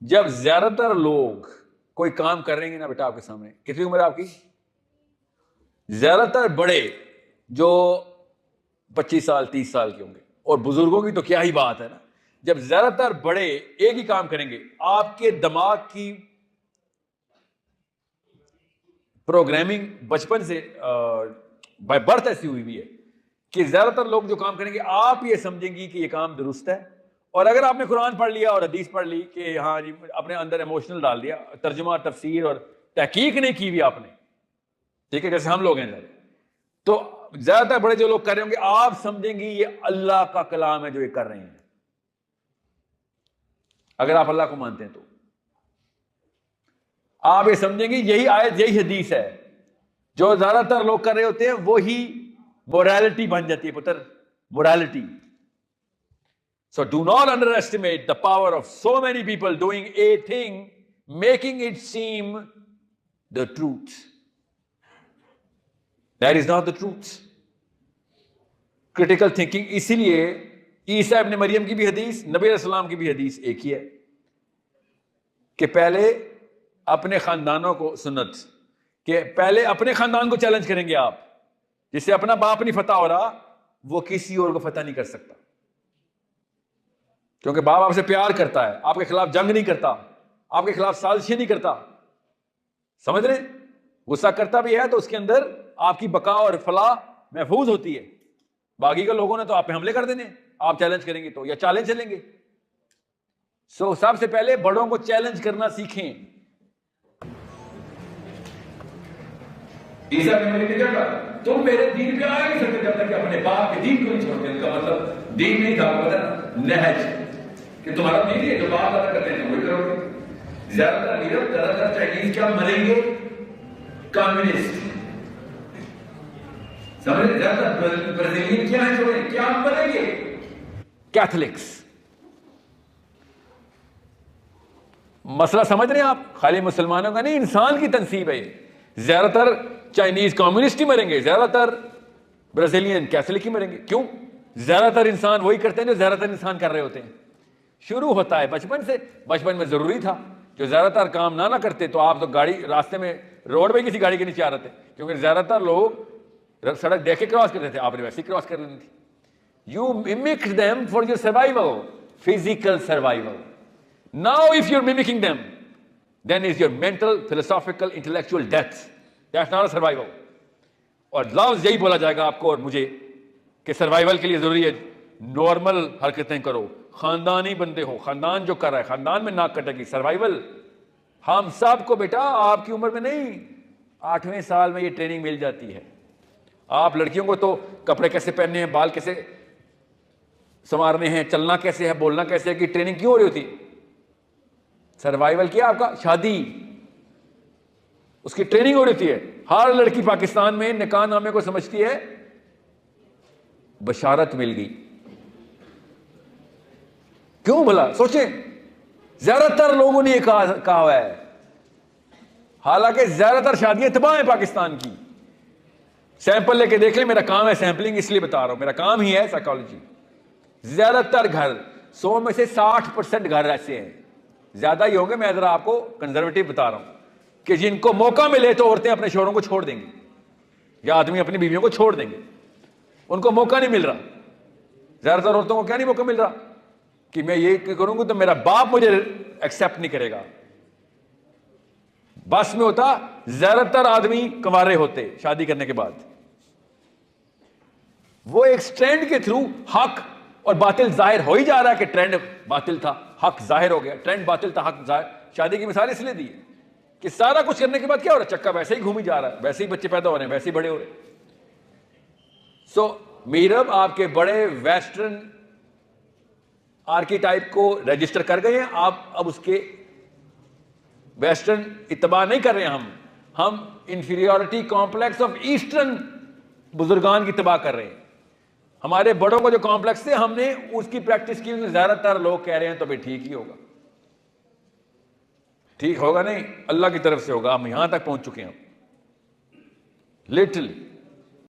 جب زیادہ تر لوگ کوئی کام کر رہے ہیں نا بیٹا آپ کے سامنے، کتنی عمر ہے آپ کی؟ زیادہ تر بڑے جو 25 سال 30 سال کے ہوں گے، اور بزرگوں کی تو کیا ہی بات ہے نا، جب زیادہ تر بڑے ایک ہی کام کریں گے، آپ کے دماغ کی پروگرامنگ بچپن سے بائی برتھ ایسی ہوئی ہے کہ زیادہ تر لوگ جو کام کریں گے آپ یہ سمجھیں گی کہ یہ کام درست ہے، اور اگر آپ نے قرآن پڑھ لیا اور حدیث پڑھ لی کہ ہاں جی اپنے اندر ایموشنل ڈال دیا، ترجمہ تفسیر اور تحقیق نہیں کی ہوئی آپ نے، ٹھیک ہے، جیسے ہم لوگ ہیں، تو زیادہ تر بڑے جو لوگ کر رہے ہوں گے آپ سمجھیں گی یہ اللہ کا کلام ہے جو یہ کر رہے ہیں، اگر آپ اللہ کو مانتے ہیں تو آپ یہ سمجھیں گے یہی آیت یہی حدیث ہے، جو زیادہ تر لوگ کر رہے ہوتے ہیں وہی morality بن جاتی ہے پتر، morality. So do not underestimate the power of so many people doing a thing, making it seem the truth. That is not the truth. Critical thinking، اسی لیے عیسیٰ ابن مریم کی بھی حدیث، نبی علیہ السلام کی بھی حدیث ایک ہی ہے کہ پہلے اپنے خاندانوں کو، سنت کہ پہلے اپنے خاندان کو چیلنج کریں گے آپ، جس سے اپنا باپ نہیں فتح ہو رہا وہ کسی اور کو فتح نہیں کر سکتا، کیونکہ باپ آپ سے پیار کرتا ہے، آپ کے خلاف جنگ نہیں کرتا، آپ کے خلاف سازشیں نہیں کرتا، سمجھ رہے؟ غصہ کرتا بھی ہے تو اس کے اندر آپ کی بقا اور فلاح محفوظ ہوتی ہے، باقی کے لوگوں نے تو آپ پہ حملے کر دینے، آپ چیلنج کریں گے تو یا چالیں چلیں گے۔ سو سب سے پہلے بڑوں کو چیلنج کرنا سیکھیں۔ عیسیٰ نے مجھے کیا کہا، تم میرے دین پہ آ نہیں سکتے جب تک کہ اپنے باپ کے دین کو نہیں چھوڑتے۔ ان کا مطلب دین نہیں تھا، مطلب نہج کہ تمہارا دین ہے جو باپ دادا کرتے ہیں وہی کرو گے۔ زیادہ تر چائنیز کیا مریں گے؟ کمیونسٹ، سمجھ رہے؟ زیادہ تر برازیلین کیا ہے چھوڑیں، کیا مریں گے؟ کیتھولکس۔ مسئلہ سمجھ رہے ہیں آپ؟ خالی مسلمانوں کا نہیں، انسان کی تنصیب ہے یہ۔ زیادہ تر چائنیز کمیونسٹ ہی مریں گے، زیادہ تر برازیلین کیتھولک ہی مریں گے۔ کیوں؟ زیادہ تر انسان وہی کرتے ہیں جو زیادہ تر انسان کر رہے ہوتے ہیں۔ شروع ہوتا ہے بچپن سے، بچپن میں ضروری تھا، جو زیادہ تر کام نہ کرتے تو آپ تو گاڑی راستے میں روڈ پہ کسی گاڑی کے نیچے آ رہے تھے، کیونکہ زیادہ تر لوگ سڑک دیکھ کے کراس کرتے تھے، آپ نے ویسے ہی کراس کر لینی تھی۔ You mimic them for your survival, physical survival. Now if you're mimicking them, then is your mental, philosophical, intellectual death. That's not a survival. اور لفظ یہی بولا جائے گا آپ کو اور مجھے کہ سروائیول کے لیے ضروری ہے نارمل حرکتیں کرو، خاندانی بندے ہو، خاندان جو کر رہا ہے خاندان میں ناک کٹے گی، سروائیول۔ ہم سب کو بیٹا آپ کی عمر میں نہیں، 8ویں سال میں یہ ٹریننگ مل جاتی ہے۔ آپ لڑکیوں کو تو کپڑے کیسے پہننے ہیں، بال کیسے سنوارنے ہیں، چلنا کیسے ہے، بولنا کیسے ہے کی ٹریننگ کیوں ہو رہی ہوتی؟ سروائیول کیا آپ کا؟ شادی، اس کی ٹریننگ ہو رہی ہوتی ہے۔ ہر لڑکی پاکستان میں نکاح نامے کو سمجھتی ہے بشارت مل گئی۔ کیوں بھلا؟ سوچیں، زیادہ تر لوگوں نے یہ کہا ہوا ہے، حالانکہ زیادہ تر شادیاں تباہ ہیں پاکستان کی۔ سیمپل لے کے دیکھ لیں، میرا کام ہے سیمپلنگ، اس لیے بتا رہا ہوں، میرا کام ہی ہے سائیکالوجی۔ زیادہ تر گھر، 100 میں سے 60% گھر ایسے ہیں، زیادہ ہی ہوں گے، میں ذرا آپ کو کنزرویٹو بتا رہا ہوں، کہ جن کو موقع ملے تو عورتیں اپنے شوہروں کو چھوڑ دیں گی یا آدمی اپنی بیویوں کو چھوڑ دیں گے، ان کو موقع نہیں مل رہا۔ زیادہ تر عورتوں کو کیا نہیں موقع مل رہا کہ میں یہ کروں گا تو میرا باپ مجھے ایکسیپٹ نہیں کرے گا۔ بس میں ہوتا زیادہ تر آدمی کنوارے ہوتے شادی کرنے کے بعد، وہ ایک سٹرینڈ کے تھرو حق اور باطل ظاہر ہو ہی جا رہا ہے کہ ٹرینڈ باطل تھا، حق ظاہر ہو گیا، ٹرینڈ باطل تھا، حق ظاہر۔ شادی کی مثال اس لیے دی ہے کہ سارا کچھ کرنے کے بعد کیا ہو رہا ہے، چکا ویسے ہی گھومی جا رہا ہے، ویسے ہی بچے پیدا ہو رہے ہیں، ویسے ہی بڑے ہو رہے ہیں۔ سو میرب آپ کے بڑے ویسٹرن آرکیٹائپ کو رجسٹر کر گئے ہیں، آپ اب اس کے ویسٹرن اتباع نہیں کر رہے ہیں، ہم انفیریورٹی کمپلیکس آف ایسٹرن بزرگان کی اتباع کر رہے ہیں۔ ہمارے بڑوں کو جو کمپلیکس تھے ہم نے اس کی پریکٹس کی، زیادہ تر لوگ کہہ رہے ہیں تو بھی ٹھیک ہی ہوگا۔ ٹھیک ہوگا نہیں، اللہ کی طرف سے ہوگا، ہم یہاں تک پہنچ چکے ہیں لٹرلی۔